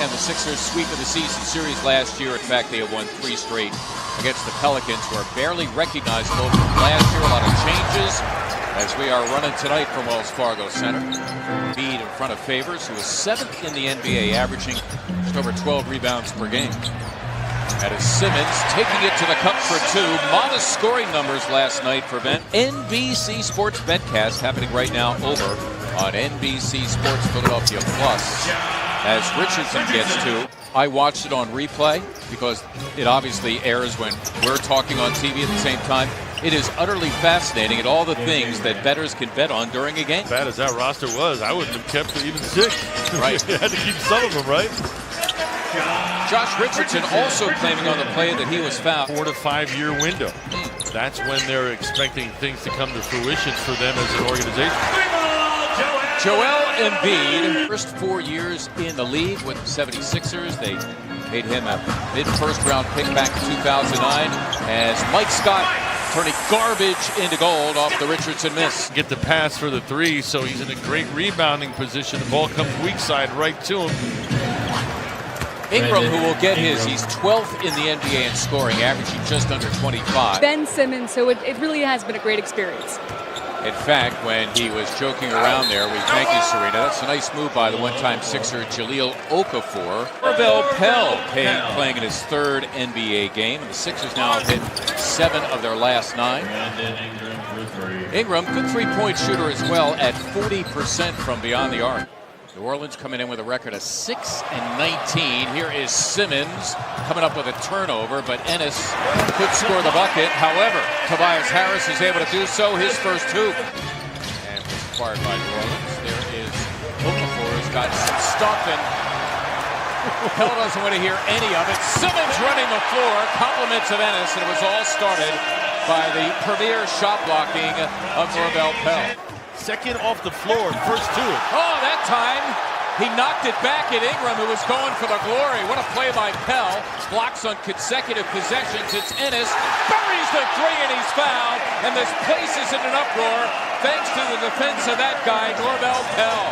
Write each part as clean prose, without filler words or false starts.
And the Sixers sweep of the season series last year. In fact, they have won 3 straight against the Pelicans, who are barely recognizable from last year. A lot of changes as we are running tonight from Wells Fargo Center. Embiid in front of Favors, who is 7th in the NBA, averaging just over 12 rebounds per game. That is Simmons taking it to the cup for 2. Modest scoring numbers last night for Ben. NBC Sports Betcast happening right now over on NBC Sports Philadelphia Plus. As Richardson gets 2. I watched it on replay because it obviously airs when we're talking on TV at the same time. It is utterly fascinating at all the things that bettors can bet on during a game. Bad as that roster was, I wouldn't have kept even 6. Right. You had to keep some of them, right? Josh Richardson also claiming on the play that he was fouled. 4 to 5 year window. That's when they're expecting things to come to fruition for them as an organization. Joel Embiid, first 4 years in the league with the 76ers. They made him a mid-first round pick back in 2009 as Mike Scott turning garbage into gold off the Richardson miss. Get the pass for the 3, so he's in a great rebounding position. The ball comes weak side right to him. Ingram, who will get his, he's 12th in the NBA in scoring, averaging just under 25. Ben Simmons, so it really has been a great experience. In fact, when he was joking around there, we thank you, Serena. That's a nice move by the one-time Sixer, Jahlil Okafor. Pell playing in his 3rd NBA game. And the Sixers now have hit 7 of their last 9. Ingram, good three-point shooter as well at 40% from beyond the arc. New Orleans coming in with a record of 6-19. Here is Simmons coming up with a turnover, but Ennis could score the bucket. However, Tobias Harris is able to do so, his first hoop. And was acquired by New Orleans. There is Okafor, who's got some stuff, and Pell doesn't want to hear any of it. Simmons running the floor, compliments of Ennis, and it was all started by the premier shot blocking of Norvell Pell. Second off the floor, first 2. Oh, that time he knocked it back at Ingram, who was going for the glory. What a play by Pell. Blocks on consecutive possessions. It's Ennis. Buries the 3 and he's fouled. And this place is in an uproar thanks to the defense of that guy, Norvell Pell.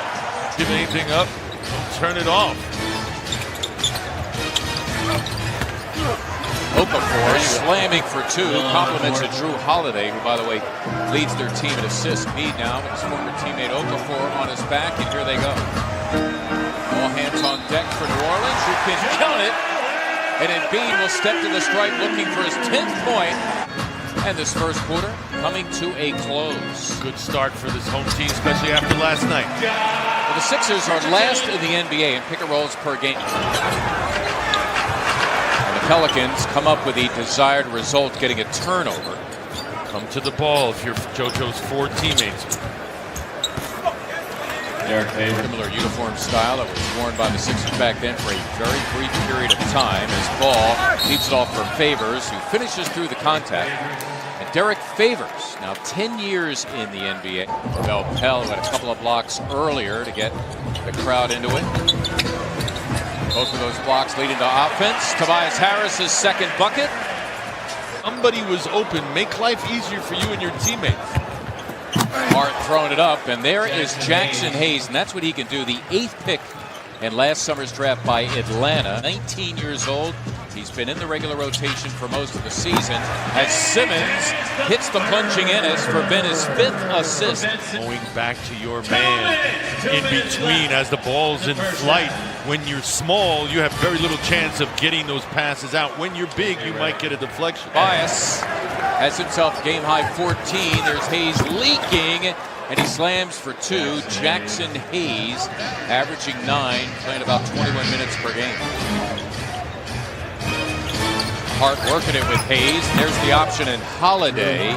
Give anything up, turn it off. Okafor slamming for 2. Compliments of Drew Holiday, who, by the way, leads their team in assists. Embiid now with his former teammate Okafor on his back, and here they go. All hands on deck for New Orleans, who can count it. And Embiid will step to the stripe looking for his 10th point. And this first quarter coming to a close. Good start for this home team, especially after last night. Well, the Sixers are last in the NBA in pick-and-rolls per game. Pelicans come up with the desired result, getting a turnover. Come to the ball if you're JoJo's 4 teammates. Similar uniform style that was worn by the Sixers back then for a very brief period of time as Ball leads it off for Favors, who finishes through the contact. And Derek Favors, now 10 years in the NBA. Pell had a couple of blocks earlier to get the crowd into it. Both of those blocks leading to offense. Tobias Harris's 2nd bucket. Somebody was open. Make life easier for you and your teammates. Hart throwing it up, and there is Jackson Hayes, and that's what he can do. The 8th pick in last summer's draft by Atlanta. 19 years old. He's been in the regular rotation for most of the season as Simmons hits the plunging Ennis for Ben's 5th assist. Going back to your man in between as the ball's in flight. When you're small, you have very little chance of getting those passes out. When you're big, you might get a deflection. Bias has himself game high 14. There's Hayes leaking, and he slams for 2. Jackson Hayes averaging 9, playing about 21 minutes per game. Hart working it with Hayes. There's the option in Holiday,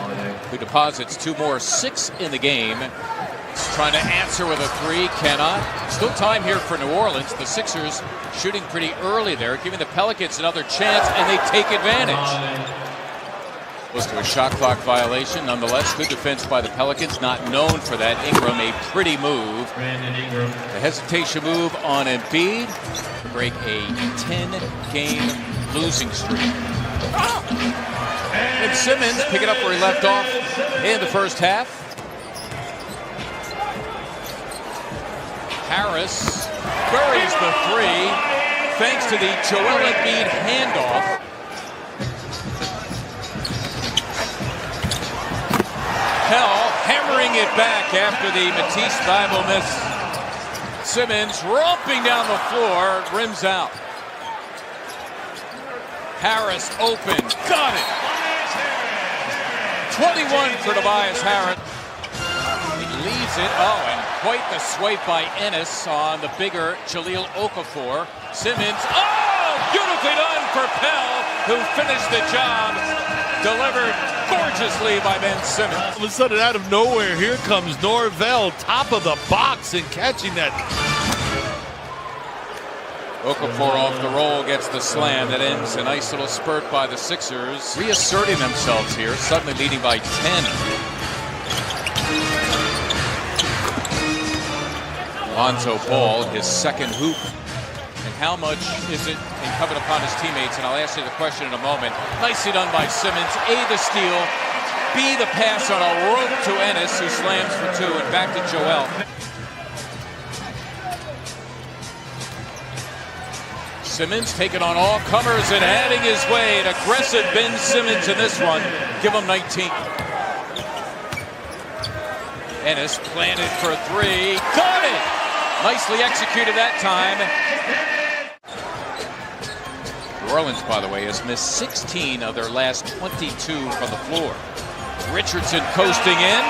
who deposits 2 more, 6 in the game. He's trying to answer with a 3, cannot. Still time here for New Orleans. The Sixers shooting pretty early there, giving the Pelicans another chance, and they take advantage. Close to a shot clock violation. Nonetheless, good defense by the Pelicans, not known for that. Ingram, a pretty move. The hesitation move on Embiid to break a 10-game losing streak. And Simmons picking up where he left off in the first half. Harris buries the 3. thanks to the Joel Embiid handoff. Pell hammering it back after the Matisse Thybulle miss. Simmons romping down the floor, rims out. Harris open, got it. 21 for Tobias Harris. He leaves it, and quite the swipe by Ennis on the bigger Jahlil Okafor. Simmons, beautifully done for Pell, who finished the job. Delivered gorgeously by Ben Simmons. All of a sudden, out of nowhere, here comes Norvell, top of the box and catching that. Okafor off the roll, gets the slam that ends a nice little spurt by the Sixers. Reasserting themselves here, suddenly leading by 10. Lonzo Ball, his second hoop. And how much is it incumbent upon his teammates? And I'll ask you the question in a moment. Nicely done by Simmons. A, the steal. B, the pass on a rope to Ennis, who slams for two. And back to Joel. Simmons taking on all comers and adding his weight. Aggressive Ben Simmons in this one. Give him 19. Ennis planted for three. Got it! Nicely executed that time. New Orleans, by the way, has missed 16 of their last 22 from the floor. Richardson coasting in.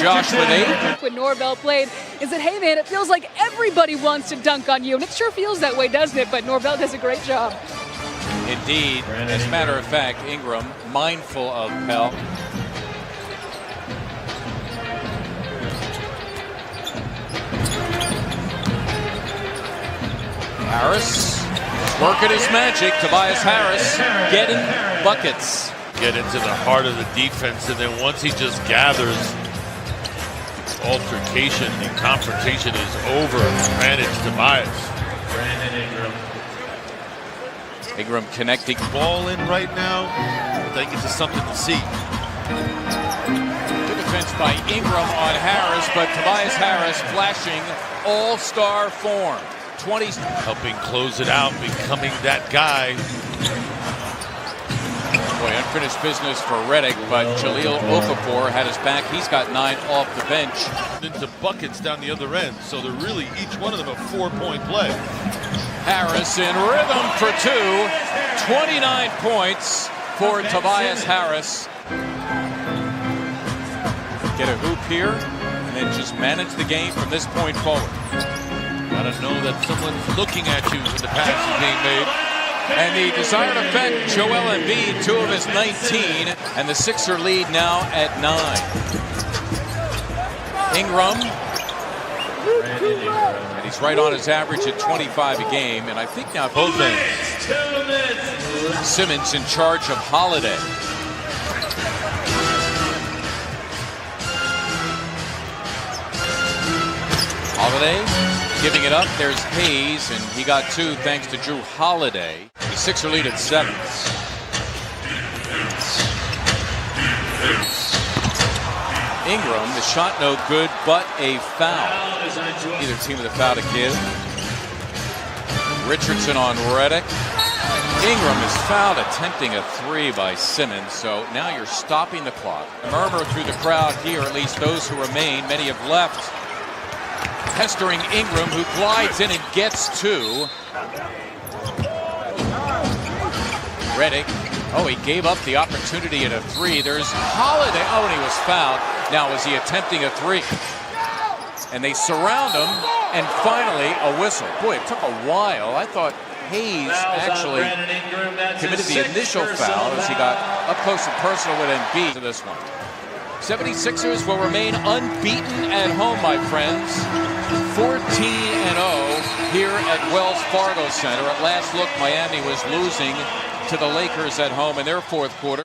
Josh with 8. When Norvell played, is that, hey man, it feels like everybody wants to dunk on you. And it sure feels that way, doesn't it? But Norvell does a great job. Indeed. As a matter of fact, Ingram, mindful of Pell. Harris working his magic. Tobias Harris getting buckets. Get into the heart of the defense, and then once he just gathers, altercation and confrontation is over. Advantage Tobias. Ingram connecting. Ball in right now. I think it's just something to see. Good defense by Ingram on Harris, but Tobias Harris flashing all-star form. 20. Helping close it out, becoming that guy. Boy, unfinished business for Redick, but Jahlil Okafor had his back. He's got 9 off the bench. Into buckets down the other end, so they're really each one of them a 4-point play. Harris in rhythm for 2. 29 points for Tobias Harris. Get a hoop here, and then just manage the game from this point forward. Gotta know that someone's looking at you when the pass is being made. And the desired effect, Joel Embiid, 2 of his 19, and the Sixer lead now at 9. Ingram, and he's right on his average at 25 a game, and I think now both ends. Simmons in charge of Holiday. Holiday giving it up. There's Hayes, and he got 2 thanks to Drew Holiday. The Sixer lead at 7. Ingram, the shot no good, but a foul. Either team with a foul to give. Richardson on Redick. Ingram is fouled attempting a 3 by Simmons, so now you're stopping the clock. A murmur through the crowd here, at least those who remain. Many have left. Pestering Ingram, who glides in and gets 2. Redick, he gave up the opportunity at a 3. There's Holiday, and he was fouled. Now, was he attempting a 3? And they surround him, and finally, a whistle. Boy, it took a while. I thought Hayes actually committed the initial foul as he got up close and personal with Embiid to this one. 76ers will remain unbeaten at home, my friends. 14-0 here at Wells Fargo Center. At last look, Miami was losing to the Lakers at home in their fourth quarter.